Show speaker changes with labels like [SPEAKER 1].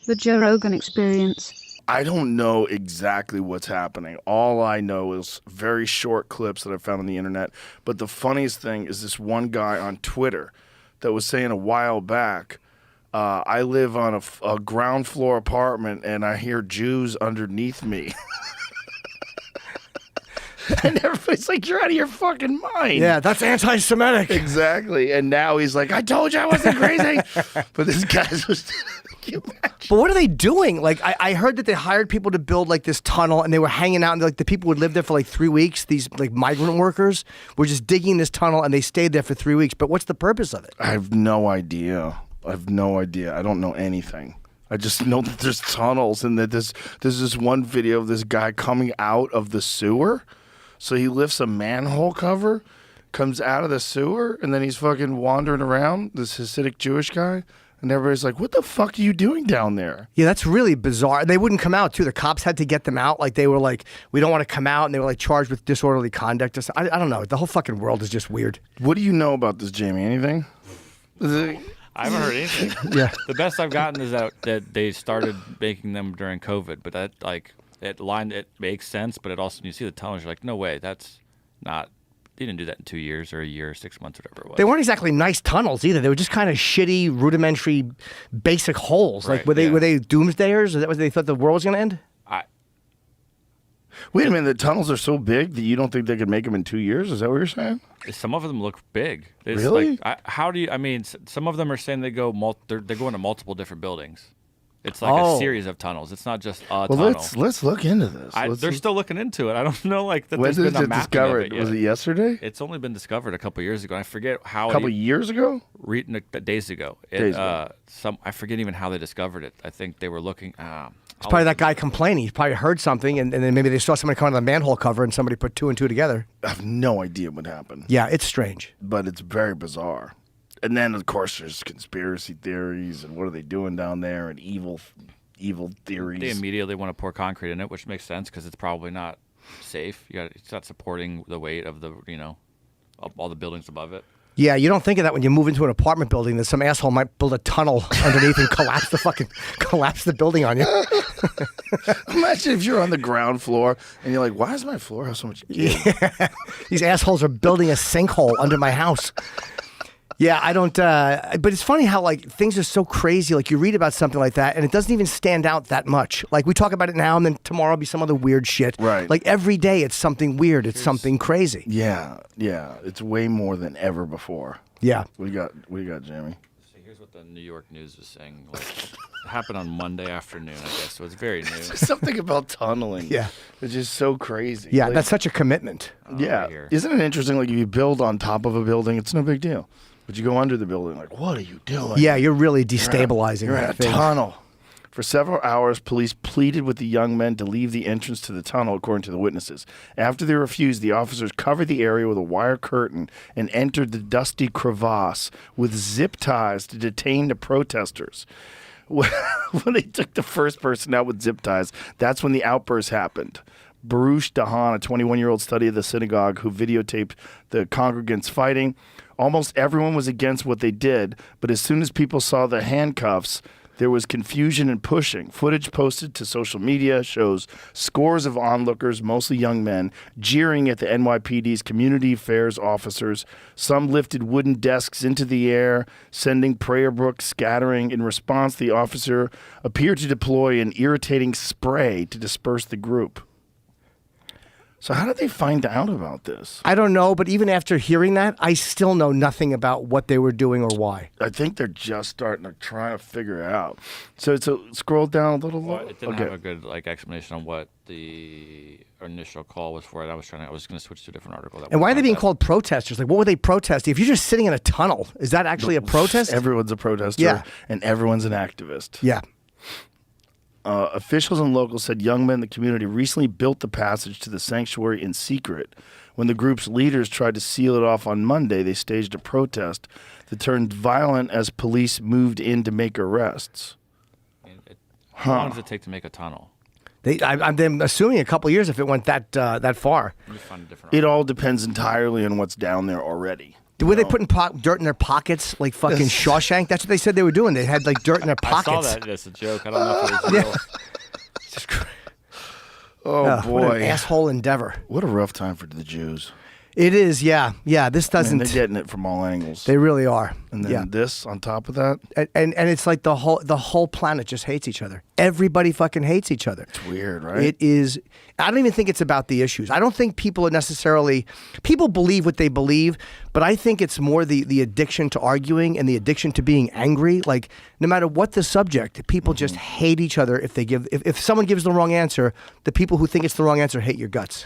[SPEAKER 1] The Joe Rogan Experience.
[SPEAKER 2] I don't know exactly what's happening. All I know is very short clips that I found on the internet. But the funniest thing is this one guy on Twitter that was saying a while back, I live on a ground floor apartment and I hear Jews underneath me. And everybody's like, you're out of your fucking mind.
[SPEAKER 3] Yeah, that's anti-Semitic.
[SPEAKER 2] Exactly. And now he's like, I told you I wasn't crazy. But this guy's just...
[SPEAKER 3] But what are they doing? Like, I heard that they hired people to build like this tunnel, and they were hanging out, and like the people would live there for like 3 weeks. These like migrant workers were just digging this tunnel, and they stayed there for 3 weeks. But what's the purpose of it?
[SPEAKER 2] I have no idea. I don't know anything. I just know that there's tunnels, and that there's this one video of this guy coming out of the sewer. So he lifts a manhole cover, comes out of the sewer, and then he's fucking wandering around, this Hasidic Jewish guy. And everybody's like, what the fuck are you doing down there?
[SPEAKER 3] Yeah, that's really bizarre. They wouldn't come out, too. The cops had to get them out. Like, they were like, we don't want to come out. And they were like charged with disorderly conduct. I don't know. The whole fucking world is just weird.
[SPEAKER 2] What do you know about this, Jamie? Anything?
[SPEAKER 4] I haven't heard anything.
[SPEAKER 3] Yeah.
[SPEAKER 4] The best I've gotten is that they started making them during COVID. But that, like, it makes sense. But it also, when you see the tunnels, you're like, no way. That's not... They didn't do that in 2 years or a year or 6 months, whatever it was.
[SPEAKER 3] They weren't exactly nice tunnels either. They were just kind of shitty, rudimentary, basic holes.
[SPEAKER 4] Right,
[SPEAKER 3] Like, were they doomsdayers? Is that what they thought the world was going to end?
[SPEAKER 2] Wait a minute, the tunnels are so big that you don't think they could make them in 2 years? Is that what you're saying?
[SPEAKER 4] Some of them look big. It's
[SPEAKER 2] Really?
[SPEAKER 4] Like, how do you? I mean, some of them are saying they're going to multiple different buildings. It's like a series of tunnels. It's not just a tunnel.
[SPEAKER 2] Let's look into this.
[SPEAKER 4] They're still looking into it. I don't know, like that.
[SPEAKER 2] When
[SPEAKER 4] There's been
[SPEAKER 2] did
[SPEAKER 4] a
[SPEAKER 2] it
[SPEAKER 4] mapping
[SPEAKER 2] discover
[SPEAKER 4] of
[SPEAKER 2] it?
[SPEAKER 4] it yet.
[SPEAKER 2] Was it yesterday?
[SPEAKER 4] It's only been discovered a couple years ago. I forget how.
[SPEAKER 2] A couple years ago?
[SPEAKER 4] Days ago.
[SPEAKER 2] Days ago.
[SPEAKER 4] I forget even how they discovered it. I think they were looking.
[SPEAKER 3] It's probably that guy complaining. He probably heard something, and then maybe they saw somebody come out of the manhole cover, and somebody put two and two together.
[SPEAKER 2] I have no idea what happened.
[SPEAKER 3] Yeah, it's strange.
[SPEAKER 2] But it's very bizarre. And then, of course, there's conspiracy theories, and what are they doing down there, and evil theories.
[SPEAKER 4] They immediately want to pour concrete in it, which makes sense because it's probably not safe. It's not supporting the weight of of all the buildings above it.
[SPEAKER 3] Yeah, you don't think of that when you move into an apartment building that some asshole might build a tunnel underneath and collapse the building on you.
[SPEAKER 2] Imagine if you're on the ground floor and you're like, why does my floor have so much gear?
[SPEAKER 3] Yeah. These assholes are building a sinkhole under my house. Yeah, I don't, but it's funny how, like, things are so crazy. Like, you read about something like that, and it doesn't even stand out that much. Like, we talk about it now, and then tomorrow will be some other weird shit.
[SPEAKER 2] Right.
[SPEAKER 3] Like, every day it's something weird. It's something crazy.
[SPEAKER 2] Yeah. It's way more than ever before.
[SPEAKER 3] Yeah.
[SPEAKER 2] What do you got, Jamie?
[SPEAKER 4] So here's what the New York News was saying. Like, it happened on Monday afternoon, I guess, so it's very new.
[SPEAKER 2] Something about tunneling.
[SPEAKER 3] Yeah.
[SPEAKER 2] It's just so crazy.
[SPEAKER 3] Yeah,
[SPEAKER 2] Like,
[SPEAKER 3] that's such a commitment.
[SPEAKER 2] yeah.
[SPEAKER 4] Right here.
[SPEAKER 2] Isn't it interesting? Like, if you build on top of a building, it's no big deal. But you go under the building, like, what are you doing?
[SPEAKER 3] Yeah, you're really destabilizing
[SPEAKER 2] You're in a
[SPEAKER 3] that thing.
[SPEAKER 2] tunnel. For several hours, police pleaded with the young men to leave the entrance to the tunnel, according to the witnesses. After they refused, the officers covered the area with a wire curtain and entered the dusty crevasse with zip ties to detain the protesters. When they took the first person out with zip ties, that's when the outburst happened. Baruch Dahan, a 21-year-old study of the synagogue who videotaped the congregants fighting. Almost everyone was against what they did, but as soon as people saw the handcuffs, there was confusion and pushing. Footage posted to social media shows scores of onlookers, mostly young men, jeering at the NYPD's community affairs officers. Some lifted wooden desks into the air, sending prayer books scattering. In response, the officer appeared to deploy an irritating spray to disperse the group. So how did they find out about this?
[SPEAKER 3] I don't know, but even after hearing that, I still know nothing about what they were doing or why.
[SPEAKER 2] I think they're just starting to try to figure it out. So scroll down a little.
[SPEAKER 4] Well, it didn't have a good explanation on what the initial call was for it. I was going to switch to a different article.
[SPEAKER 3] And why are they being called protesters? Like, what were they protesting? If you're just sitting in a tunnel, is that actually a protest?
[SPEAKER 2] Everyone's a protester,
[SPEAKER 3] Yeah.
[SPEAKER 2] and everyone's an activist.
[SPEAKER 3] Yeah.
[SPEAKER 2] Officials and locals said young men in the community recently built the passage to the sanctuary in secret. When the group's leaders tried to seal it off on Monday, they staged a protest that turned violent as police moved in to make arrests.
[SPEAKER 4] How long does it take to make a tunnel?
[SPEAKER 3] I'm assuming a couple years if it went that far.
[SPEAKER 4] Let me find a different
[SPEAKER 2] It all depends entirely on what's down there already.
[SPEAKER 3] The way they putting dirt in their pockets, like fucking Shawshank. That's what they said they were doing. They had like dirt in their pockets.
[SPEAKER 4] I saw that as a joke. I don't know if it was real.
[SPEAKER 3] Just crazy.
[SPEAKER 2] Oh boy,
[SPEAKER 3] what an asshole endeavor.
[SPEAKER 2] What a rough time for the Jews.
[SPEAKER 3] It is, yeah. This doesn't.
[SPEAKER 2] They're getting it from all angles.
[SPEAKER 3] They really are.
[SPEAKER 2] And then this on top of that.
[SPEAKER 3] And it's like the whole planet just hates each other. Everybody fucking hates each other.
[SPEAKER 2] It's weird, right?
[SPEAKER 3] It is. I don't even think it's about the issues. I don't think people people believe what they believe, but I think it's more the addiction to arguing and the addiction to being angry. Like no matter what the subject, people just hate each other if someone gives the wrong answer, the people who think it's the wrong answer hate your guts.